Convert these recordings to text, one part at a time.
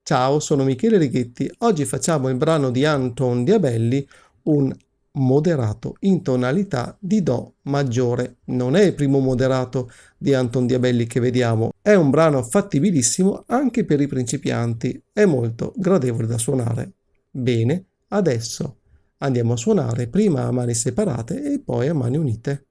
Ciao, sono Michele Righetti. Oggi facciamo il brano di Anton Diabelli, un moderato in tonalità di Do maggiore. Non è il primo moderato di Anton Diabelli che vediamo, è un brano fattibilissimo anche per i principianti, è molto gradevole da suonare. Bene, adesso andiamo a suonare prima a mani separate e poi a mani unite.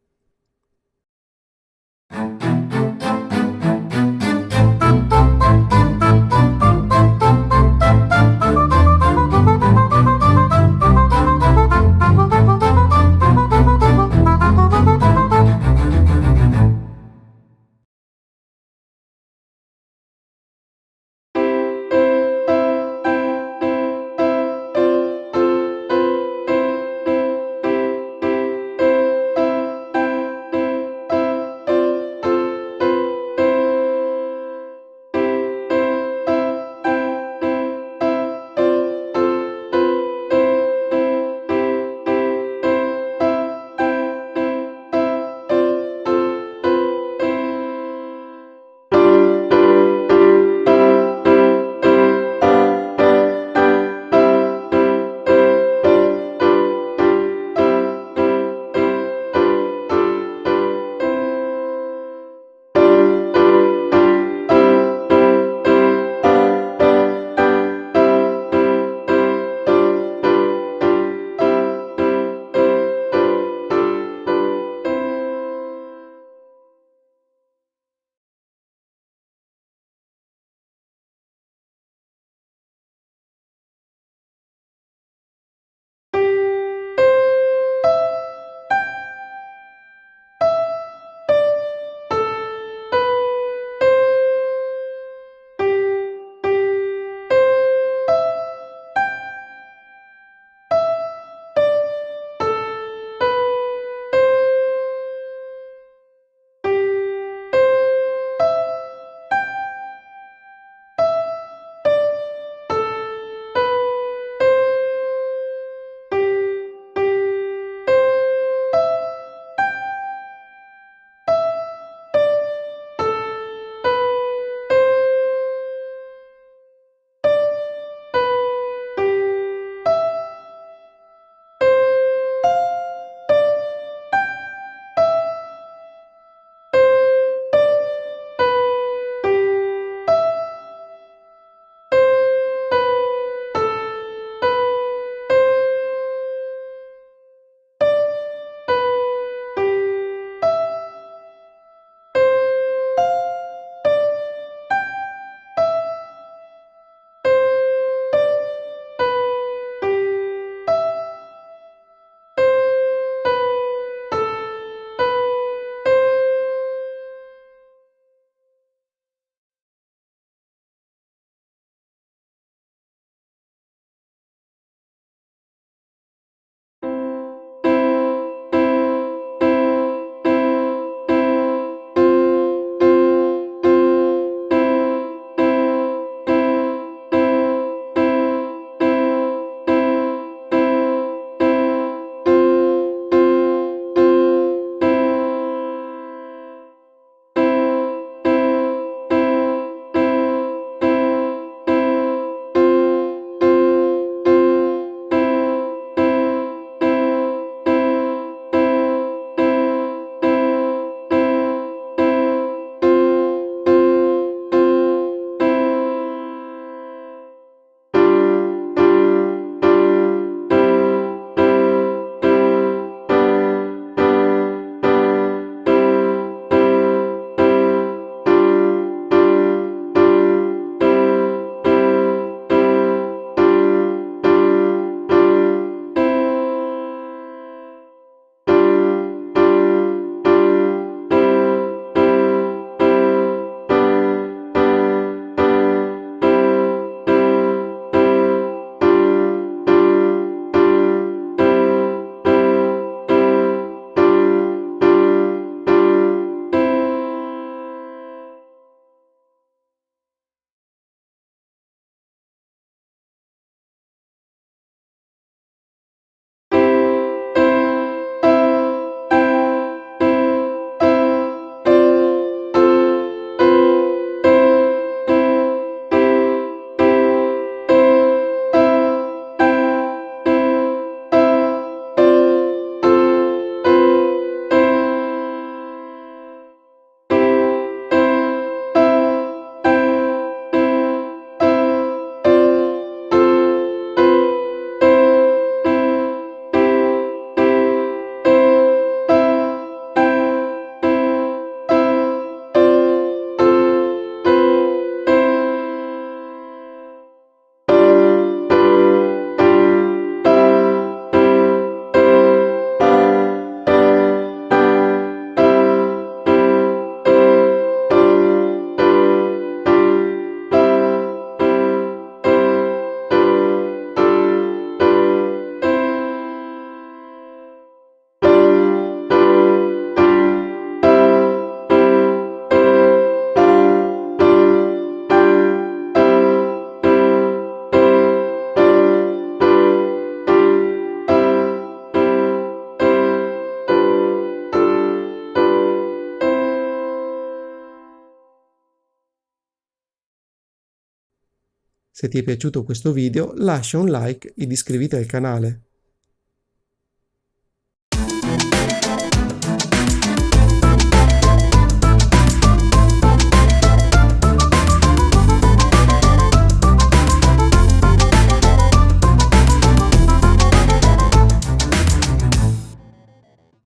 Se ti è piaciuto questo video lascia un like ed iscriviti al canale.